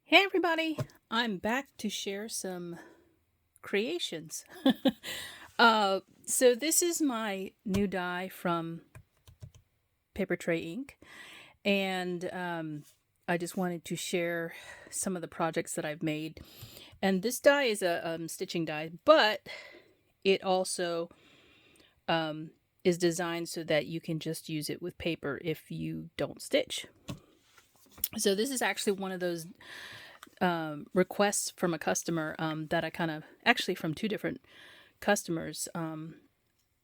Hey everybody, I'm back to share some creations. So this is my new die from Papertrey Ink, and I just wanted to share some of the projects that I've made. And this die is a stitching die, but it also is designed so that you can just use it with paper if you don't stitch. So this is actually one of those requests from a customer that I actually from two different customers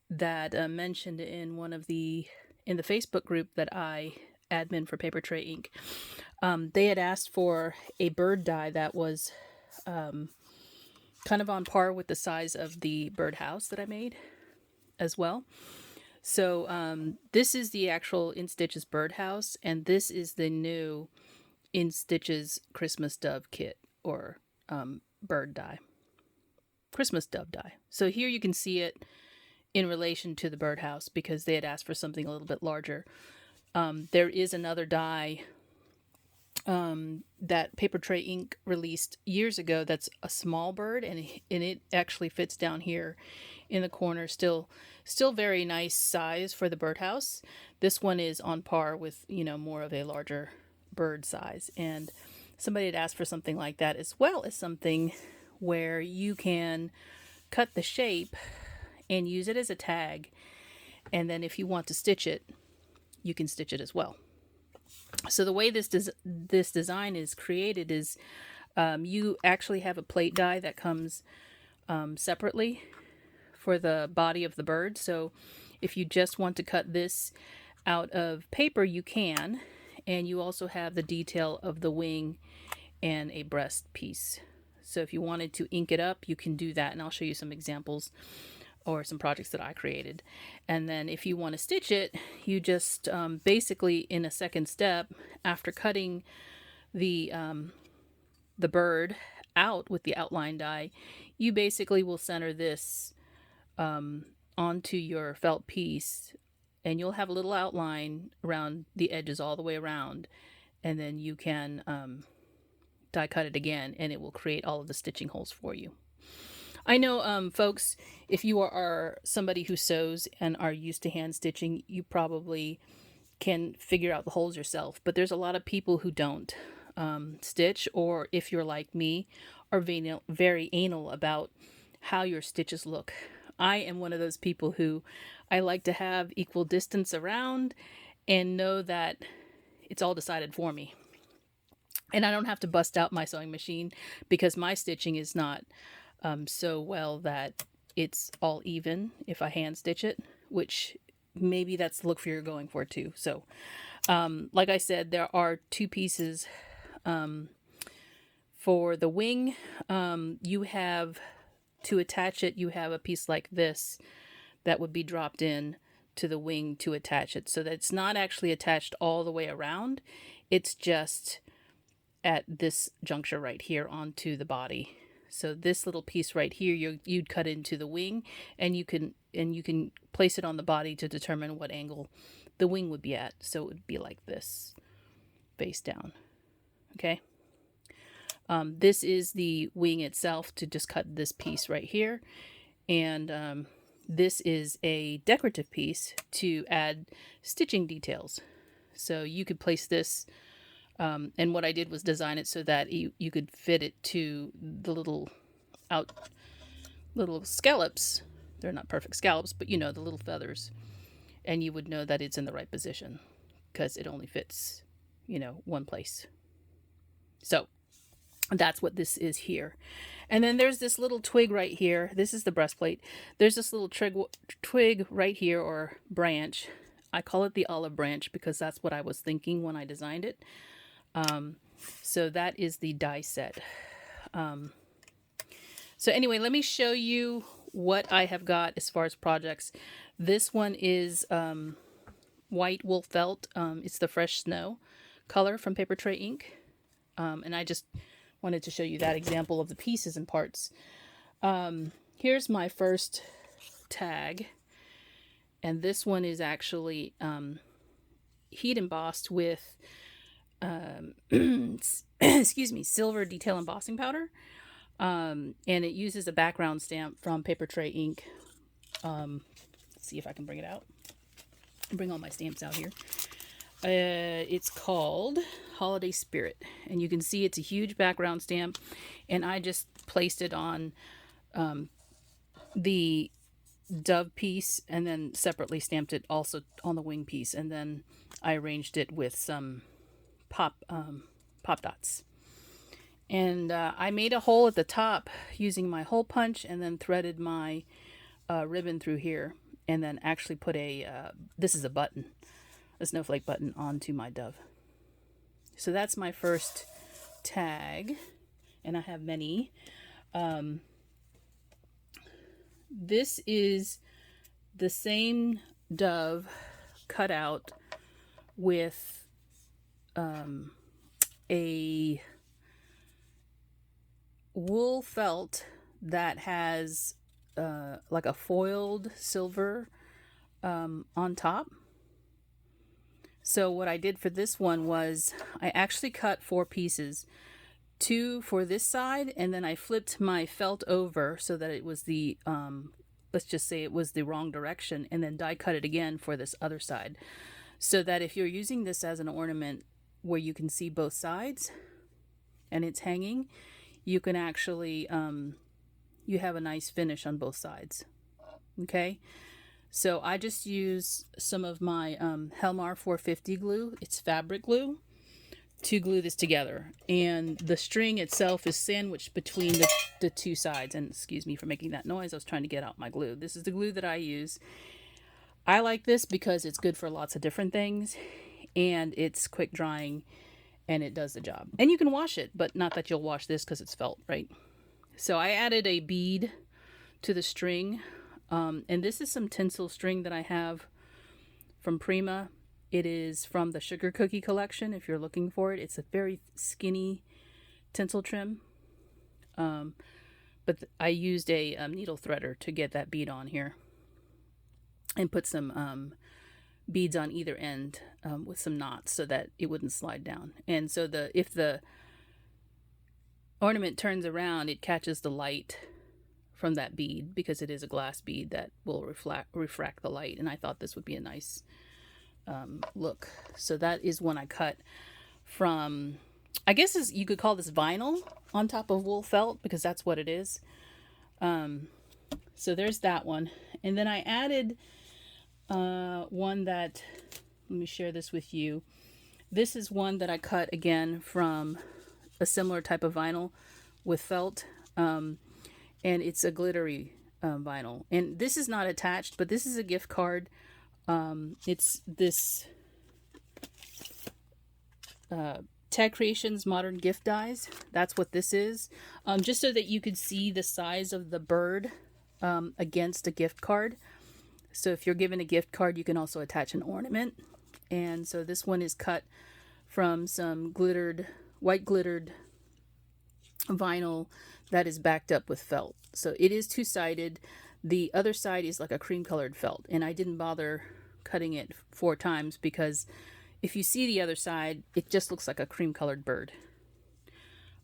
that mentioned in in the Facebook group that I admin for Papertrey Ink. They had asked for a bird die that was kind of on par with the size of the birdhouse that I made as well. So this is the actual In Stitches birdhouse, and this is the new In Stitches Christmas dove kit, or bird die, Christmas dove die. So here you can see it in relation to the birdhouse because they had asked for something a little bit larger. There is another die that Papertrey Ink released years ago that's a small bird, and it actually fits down here in the corner. Still very nice size for the birdhouse. This one is on par with, more of a larger bird size, and somebody had asked for something like that, as well as something where you can cut the shape and use it as a tag, and then if you want to stitch it, you can stitch it as well. So the way this design is created is you actually have a plate die that comes separately for the body of the bird. So if you just want to cut this out of paper, you can. And you also have the detail of the wing and a breast piece. So if you wanted to ink it up, you can do that. And I'll show you some examples or some projects that I created. And then if you want to stitch it, you just basically, in a second step, after cutting the bird out with the outline die, you basically will center this onto your felt piece, and you'll have a little outline around the edges all the way around, and then you can die cut it again, and it will create all of the stitching holes for you. I know, folks, if you are somebody who sews and are used to hand stitching, you probably can figure out the holes yourself, but there's a lot of people who don't stitch, or if you're like me, are very anal about how your stitches look. I am one of those people who I like to have equal distance around and know that it's all decided for me. And I don't have to bust out my sewing machine because my stitching is not so well that it's all even if I hand stitch it, which maybe that's the look you're going for too. So like I said, there are two pieces for the wing. You have to attach it, you have a piece like this that would be dropped in to the wing to attach it, so that it's not actually attached all the way around. It's just at this juncture right here onto the body. So this little piece right here, you'd cut into the wing, and you can place it on the body to determine what angle the wing would be at. So it would be like this, face down. Okay. This is the wing itself, to just cut this piece right here, and this is a decorative piece to add stitching details. So you could place this. And what I did was design it so that you could fit it to the little scallops. They're not perfect scallops, but the little feathers. And you would know that it's in the right position because it only fits, one place. So that's what this is here. And then there's this little twig right here. This is the breastplate. There's this little twig right here, or branch. I call it the olive branch because that's what I was thinking when I designed it. So that is the die set. So anyway, let me show you what I have got as far as projects. This one is white wool felt. It's the Fresh Snow color from Papertrey Ink. And I just wanted to show you that example of the pieces and parts. Here's my first tag. And this one is actually heat embossed with excuse me, silver detail embossing powder. And it uses a background stamp from Papertrey Ink. Let's see if I can bring it out. Bring all my stamps out here. It's called Holiday Spirit, and you can see it's a huge background stamp, and I just placed it on the dove piece and then separately stamped it also on the wing piece, and then I arranged it with some pop dots. And I made a hole at the top using my hole punch, and then threaded my ribbon through here, and then actually put this is a button, a snowflake button, onto my dove. So that's my first tag, and I have many. This is the same dove cut out with a wool felt that has like a foiled silver on top. So what I did for this one was I actually cut 4 pieces, 2 for this side, and then I flipped my felt over so that it was the, let's just say it was the wrong direction, and then die cut it again for this other side. So that if you're using this as an ornament where you can see both sides and it's hanging, you can actually, you have a nice finish on both sides. Okay? So I just use some of my Helmar 450 glue. It's fabric glue to glue this together. And the string itself is sandwiched between the 2 sides. And excuse me for making that noise. I was trying to get out my glue. This is the glue that I use. I like this because it's good for lots of different things. And it's quick drying. And it does the job. And you can wash it. But not that you'll wash this because it's felt, right? So I added a bead to the string. And this is some tinsel string that I have from Prima. It is from the Sugar Cookie collection, if you're looking for it. It's a very skinny tinsel trim. But I used a needle threader to get that bead on here. And put some beads on either end with some knots so that it wouldn't slide down. And so if the ornament turns around, it catches the light from that bead, because it is a glass bead that will refract the light, and I thought this would be a nice look. So that is one I cut from, I guess you could call this vinyl on top of wool felt, because that's what it is. So there's that one, and then I added one that, let me share this with you. This is one that I cut again from a similar type of vinyl with felt. And it's a glittery vinyl. And this is not attached, but this is a gift card. It's this Tag Creations Modern Gift Dies. That's what this is. Just so that you could see the size of the bird against a gift card. So if you're given a gift card, you can also attach an ornament. And so this one is cut from some white glittered vinyl that is backed up with felt. So it is 2-sided. The other side is like a cream colored felt, and I didn't bother cutting it 4 times because if you see the other side, it just looks like a cream colored bird.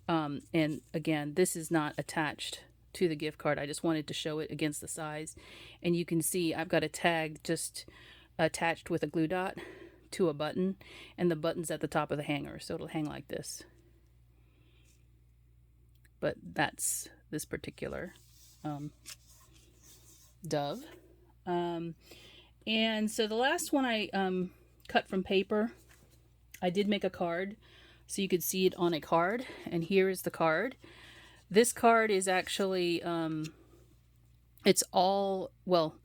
And again, this is not attached to the gift card. I just wanted to show it against the size, and you can see I've got a tag just attached with a glue dot to a button, and the button's at the top of the hanger, so it'll hang like this. But that's this particular dove. And so the last one I cut from paper, I did make a card so you could see it on a card. And here is the card. This card is actually, it's all, well,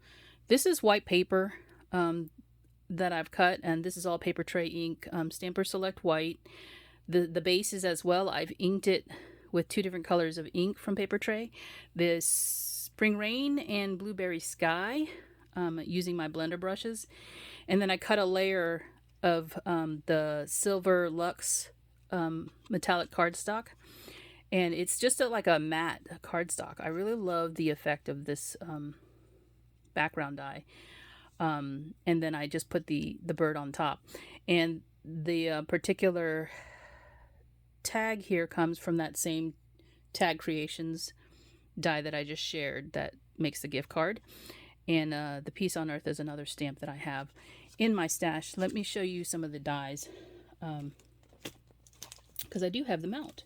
this is white paper that I've cut, and this is all Papertrey Ink, Stamper Select White. The base is as well. I've inked it with 2 different colors of ink from Papertrey. This Spring Rain and Blueberry Sky, using my blender brushes. And then I cut a layer of the Silver Luxe metallic cardstock. And it's just like a matte cardstock. I really love the effect of this background die. And then I just put the bird on top. And the particular tag here comes from that same Tag Creations die that I just shared that makes the gift card. And the Peace on Earth is another stamp that I have in my stash. Let me show you some of the dies, because I do have them out.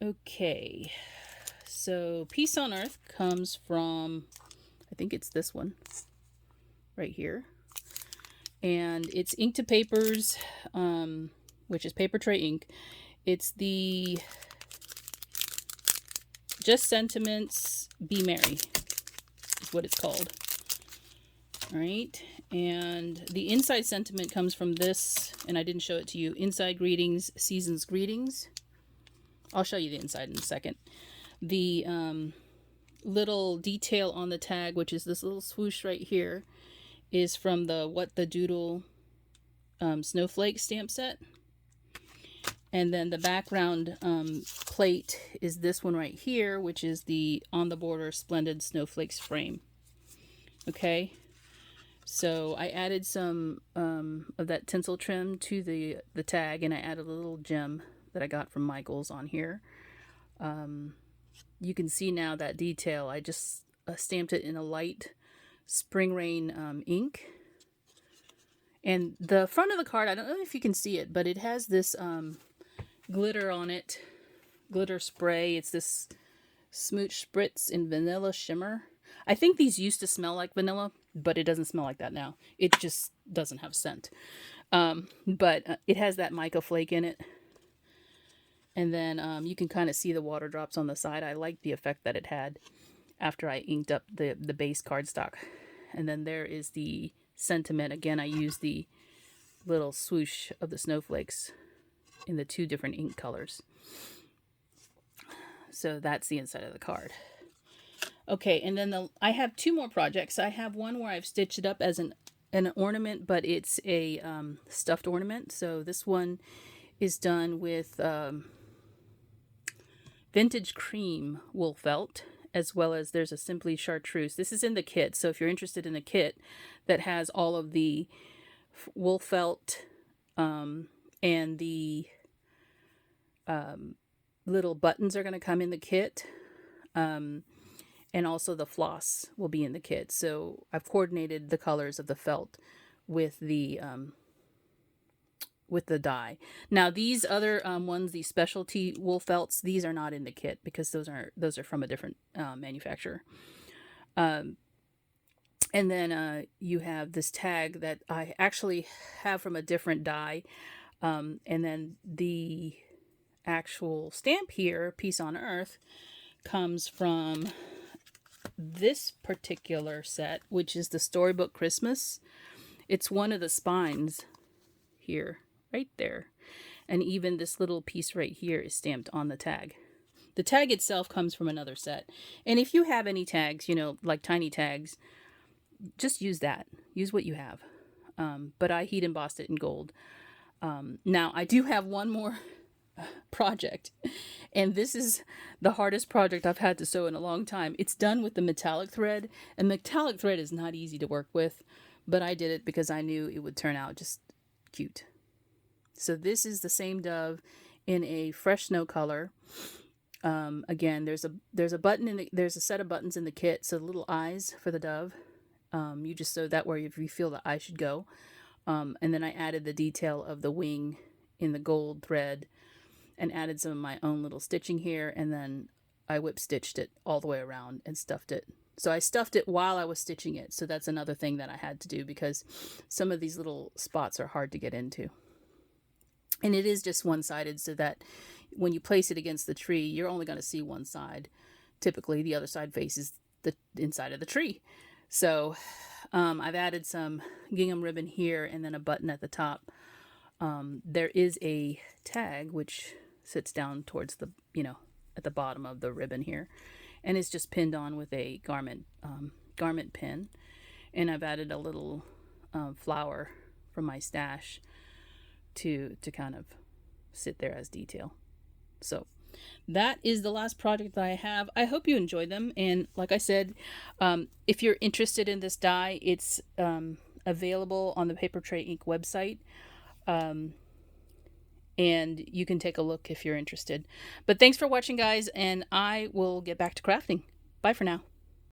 Okay, so Peace on Earth comes from, I think it's this one right here. And it's Ink to Papers, which is Papertrey Ink. It's the Just Sentiments, Be Merry is what it's called. All right, and the inside sentiment comes from this, and I didn't show it to you. Inside Greetings, Season's Greetings. I'll show you the inside in a second. The little detail on the tag, which is this little swoosh right here, is from the What the Doodle snowflake stamp set. And then the background plate is this one right here, which is the On the Border Splendid Snowflakes frame. Okay, so I added some of that tinsel trim to the tag, and I added a little gem that I got from Michael's on here. You can see now that detail. I just stamped it in a light Spring Rain ink. And the front of the card, I don't know if you can see it, but it has this glitter on it, glitter spray. It's this Smooch Spritz in Vanilla Shimmer. I think these used to smell like vanilla, but it doesn't smell like that now. It just doesn't have scent. But it has that mica flake in it. And then you can kind of see the water drops on the side. I like the effect that it had after I inked up the base cardstock. And then there is the sentiment. Again, I used the little swoosh of the snowflakes in the two different ink colors. So that's the inside of the card. Okay, and then I have two more projects. I have one where I've stitched it up as an ornament, but it's a stuffed ornament. So this one is done with vintage cream wool felt, as well as there's a Simply Chartreuse. This is in the kit, so if you're interested in the kit that has all of the wool felt and the little buttons are going to come in the kit, and also the floss will be in the kit. So I've coordinated the colors of the felt with the dye. Now these other ones, these specialty wool felts, these are not in the kit because those are from a different manufacturer. And then you have this tag that I actually have from a different dye. And then the actual stamp here, Peace on Earth, comes from this particular set, which is the Storybook Christmas. It's one of the spines here, right there. And even this little piece right here is stamped on the tag. The tag itself comes from another set. And if you have any tags, you know, like tiny tags, just use that. Use what you have. But I heat embossed it in gold. Now, I do have one more project, and this is the hardest project I've had to sew in a long time. It's done with the metallic thread, and metallic thread is not easy to work with, but I did it because I knew it would turn out just cute. So this is the same dove in a fresh snow color. Again, there's a button there's a set of buttons in the kit, so little eyes for the dove. You just sew that where you feel the eye should go. And then I added the detail of the wing in the gold thread and added some of my own little stitching here, and then I whip stitched it all the way around and stuffed it. So I stuffed it while I was stitching it. So that's another thing that I had to do because some of these little spots are hard to get into. And it is just one-sided, so that when you place it against the tree, you're only going to see one side. Typically, the other side faces the inside of the tree. So I've added some gingham ribbon here and then a button at the top. There is a tag which sits down towards the, at the bottom of the ribbon here, and it's just pinned on with a garment pin. And I've added a little flower from my stash to kind of sit there as detail. So that is the last project that I have. I hope you enjoyed them. And like I said, if you're interested in this die, it's available on the Papertrey Ink website. and you can take a look if you're interested. But thanks for watching, guys, and I will get back to crafting. Bye for now.